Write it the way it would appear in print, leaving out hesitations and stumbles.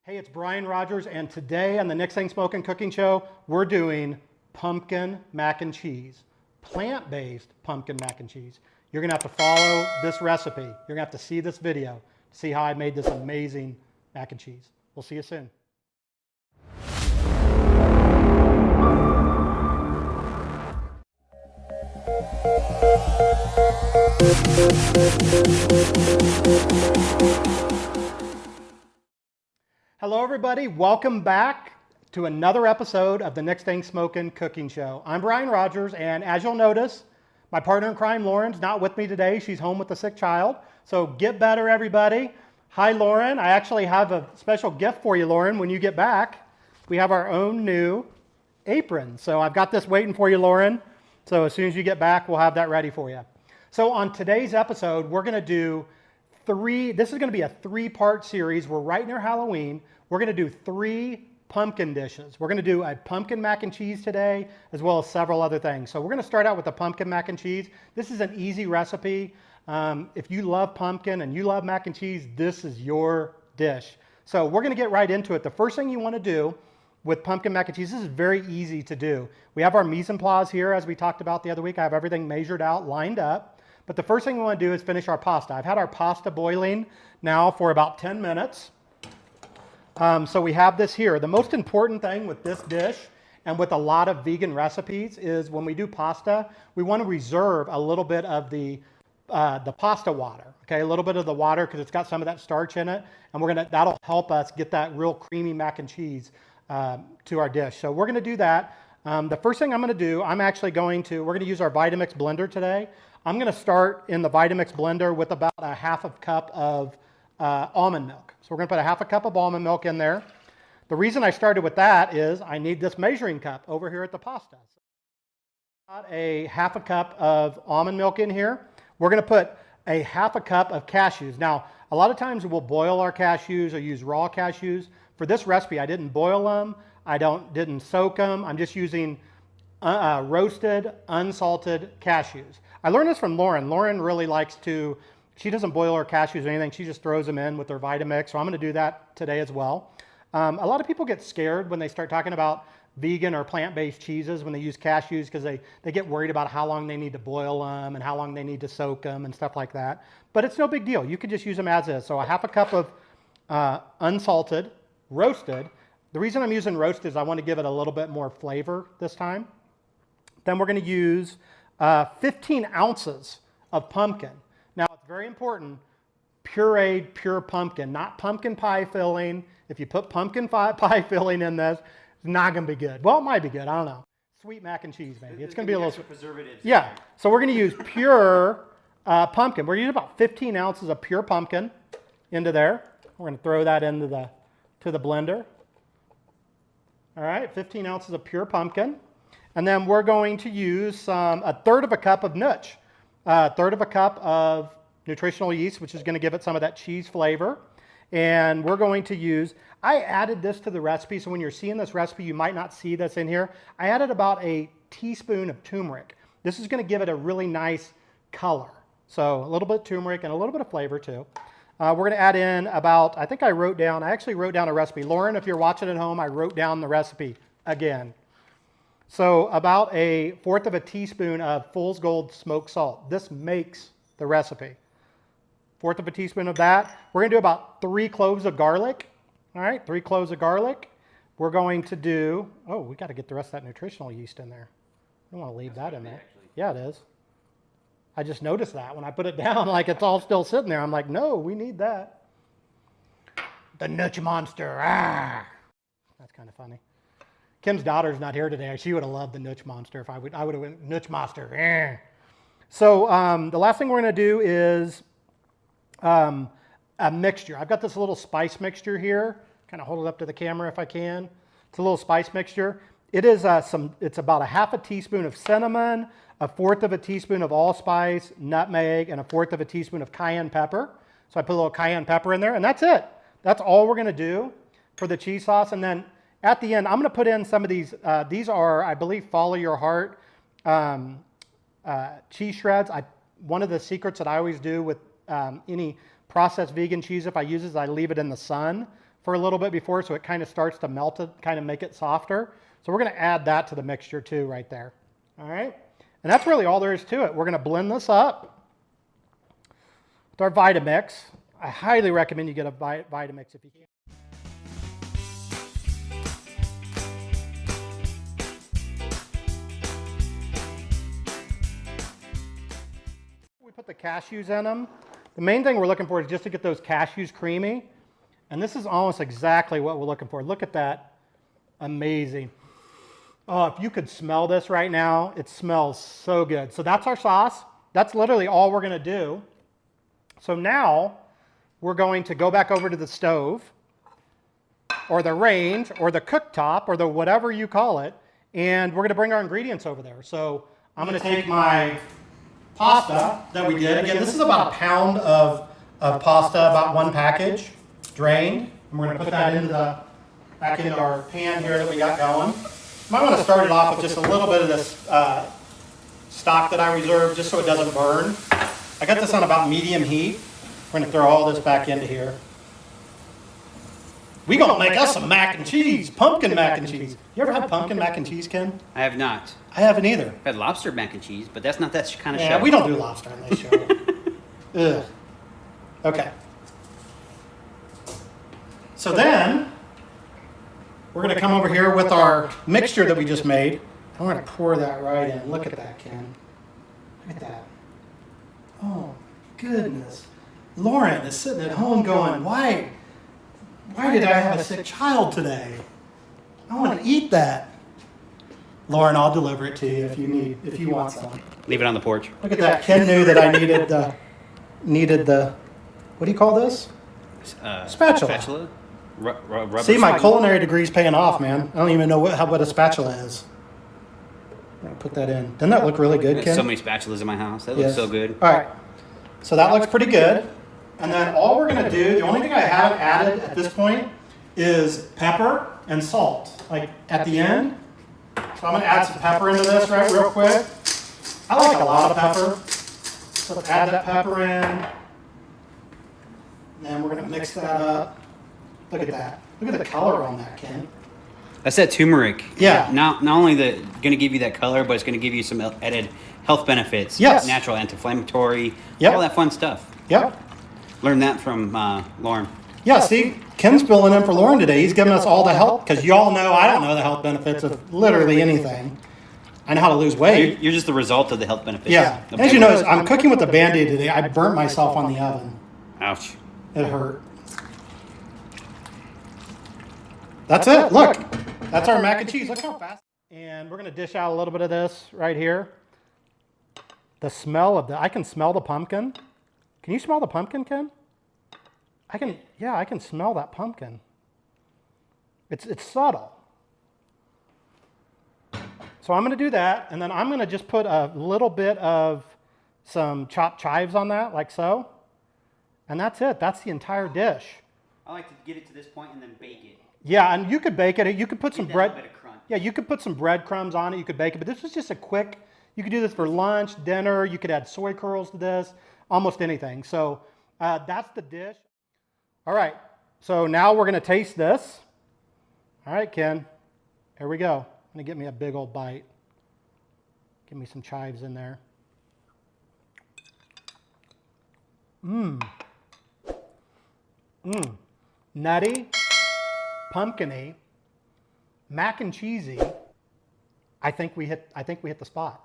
Hey, it's Brian Rodgers, and today on the Next Thing Smoking Cooking Show, we're doing pumpkin mac and cheese, plant-based pumpkin mac and cheese. You're gonna have to follow this recipe. You're gonna have to see this video to see how I made this amazing mac and cheese. We'll see you soon. Hello everybody, welcome back to another episode of the Next Thing Smoking Cooking Show. I'm Brian Rodgers, and as you'll notice, my partner in crime, Lauren's not with me today. She's home with a sick child. So get better, everybody. Hi, Lauren. I actually have a special gift for you, Lauren, when you get back. We have our own new apron. So I've got this waiting for you, Lauren. So as soon as you get back, we'll have that ready for you. So on today's episode, we're gonna do this is going to be a three-part series. We're right near Halloween. We're going to do 3 pumpkin dishes. We're going to do a pumpkin mac and cheese today, as well as several other things. So we're going to start out with the pumpkin mac and cheese. This is an easy recipe. If you love pumpkin and you love mac and cheese, this is your dish. So we're going to get right into it. The first thing you want to do with pumpkin mac and cheese, this is very easy to do. We have our mise en place here, as we talked about the other week. I have everything measured out, lined up. But the first thing we want to do is finish our pasta. I've had our pasta boiling now for about 10 minutes. So we have this here. The most important thing with this dish and with a lot of vegan recipes is when we do pasta, we want to reserve a little bit of the pasta water. Okay, a little bit of the water because it's got some of that starch in it, and that'll help us get that real creamy mac and cheese to our dish. So we're going to do that. The first thing I'm going to do, we're going to use our Vitamix blender today. I'm going to start in the Vitamix blender with about a half a cup of almond milk. So we're going to put a half a cup of almond milk in there. The reason I started with that is I need this measuring cup over here at the pasta. So about a half a cup of almond milk in here. We're going to put a half a cup of cashews. Now, a lot of times we'll boil our cashews or use raw cashews. For this recipe, I didn't boil them. I didn't soak them. I'm just using roasted, unsalted cashews. I learned this from Lauren. Lauren really likes she doesn't boil her cashews or anything. She just throws them in with her Vitamix. So I'm going to do that today as well. A lot of people get scared when they start talking about vegan or plant-based cheeses when they use cashews because they get worried about how long they need to boil them and how long they need to soak them and stuff like that. But it's no big deal. You could just use them as is. So a half a cup of unsalted, roasted. The reason I'm using roasted is I want to give it a little bit more flavor this time. Then we're going to use 15 ounces of pumpkin. Now, it's very important, pureed pure pumpkin, not pumpkin pie filling. If you put pumpkin pie filling in this, it's not going to be good. Well, it might be good. I don't know. Sweet mac and cheese, maybe. It's going to be a little preservatives. Yeah. So we're going to use pure pumpkin. We're using about 15 ounces of pure pumpkin into there. We're going to throw that into the blender. All right, 15 ounces of pure pumpkin. And then we're going to use a third of a cup of nooch, a third of a cup of nutritional yeast, which is going to give it some of that cheese flavor. And we're going to use, I added this to the recipe, so when you're seeing this recipe, you might not see this in here. I added about a teaspoon of turmeric. This is going to give it a really nice color. So a little bit of turmeric and a little bit of flavor too. We're going to add in about, I actually wrote down a recipe. Lauren, if you're watching at home, I wrote down the recipe again. So about a fourth of a teaspoon of Fool's Gold smoked salt. This makes the recipe. Fourth of a teaspoon of that. We're going to do about 3 cloves of garlic. All right, 3 cloves of garlic. We're going to do, we got to get the rest of that nutritional yeast in there. I don't want to leave that in there. Yeah, it is. I just noticed that when I put it down, like it's all still sitting there. I'm like, no, we need that. The Nutch Monster. Ah. That's kind of funny. Kim's daughter's not here today. She would have loved the Nutch Monster if I would have went Nutch Monster. Eh. So the last thing we're going to do is a mixture. I've got this little spice mixture here. Kind of hold it up to the camera if I can. It's a little spice mixture. It is it's about a half a teaspoon of cinnamon, a fourth of a teaspoon of allspice, nutmeg, and a fourth of a teaspoon of cayenne pepper. So I put a little cayenne pepper in there, and that's it. That's all we're going to do for the cheese sauce. And then at the end, I'm going to put in some of these. These are, I believe, Follow Your Heart cheese shreds. One of the secrets that I always do with any processed vegan cheese, if I use it, is I leave it in the sun for a little bit before so it kind of starts to melt it, kind of make it softer. So we're going to add that to the mixture too right there. All right. And that's really all there is to it. We're going to blend this up with our Vitamix. I highly recommend you get a Vitamix if you can. We put the cashews in them. The main thing we're looking for is just to get those cashews creamy. And this is almost exactly what we're looking for. Look at that. Amazing. Oh, if you could smell this right now, it smells so good. So that's our sauce. That's literally all we're going to do. So now we're going to go back over to the stove or the range or the cooktop or the whatever you call it. And we're going to bring our ingredients over there. So I'm going to take my pasta that we did. Again, this is about a pound of pasta, about one package, drained. And we're going to put that back into our pan here that we got going. Might want to start it off with just a little bit of this stock that I reserved just so it doesn't burn. I got this on about medium heat. We're going to throw all this back into here. We're going to make us some mac and cheese, pumpkin mac and cheese. You ever had pumpkin mac and cheese, Ken? I have not. I haven't either. I've had lobster mac and cheese, but that's not that kind of show. Yeah, we don't do lobster on this show. Ugh. Okay. So then, we're going to come over here with our mixture that we just made. I'm going to pour that right in. Look at that, Ken. Look at that. Oh, goodness. Lauren is sitting at home going, why did I have a sick child today? I want to eat that. Lauren, I'll deliver it to you if you want some. Leave it on the porch. Look at that. Ken knew that I needed the, what do you call this? Spatula. Rubber See, my spatula. culinary degree's paying off, man. I don't even know what a spatula is. I'm going to put that in. Doesn't that look really good, There's Ken? so many spatulas in my house. That Yes. looks so good. All right. So that looks pretty good. And then all we're going to do, the only thing I haven't added at this point is pepper and salt, like at the end. So I'm going to add some pepper into this real quick. I like a lot of pepper. So let's add that pepper in. And then we're going to mix that up. Look at that. Look at the color on that, Ken. That's that turmeric. Yeah. Not only going to give you that color, but it's going to give you some added health benefits. Yes. Natural anti-inflammatory. Yep. All that fun stuff. Yep. Learned that from Lauren. Yeah, see, Ken's filling in for Lauren today. He's giving us all the help because y'all know I don't know the health benefits of literally anything. I know how to lose weight. You're just the result of the health benefits. Yeah. As you notice, I'm cooking with a Band-Aid today. I burnt myself on the oven. Ouch. It hurt. That's it. Look, that's our mac and cheese. Look how fast. And we're going to dish out a little bit of this right here. The smell of I can smell the pumpkin. Can you smell the pumpkin, Ken? I can smell that pumpkin. It's subtle. So I'm going to do that, and then I'm going to just put a little bit of some chopped chives on that, like so. And that's it. That's the entire dish. I like to get it to this point and then bake it. Yeah, and you could bake it. You could put some bread. Bit of crunch. Yeah, you could put some breadcrumbs on it. You could bake it. But this is just a quick. You could do this for lunch, dinner. You could add soy curls to this. Almost anything. So that's the dish. All right. So now we're going to taste this. All right, Ken. Here we go. I'm going to get me a big old bite. Give me some chives in there. Nutty, pumpkin-y, mac and cheesy. I think we hit the spot.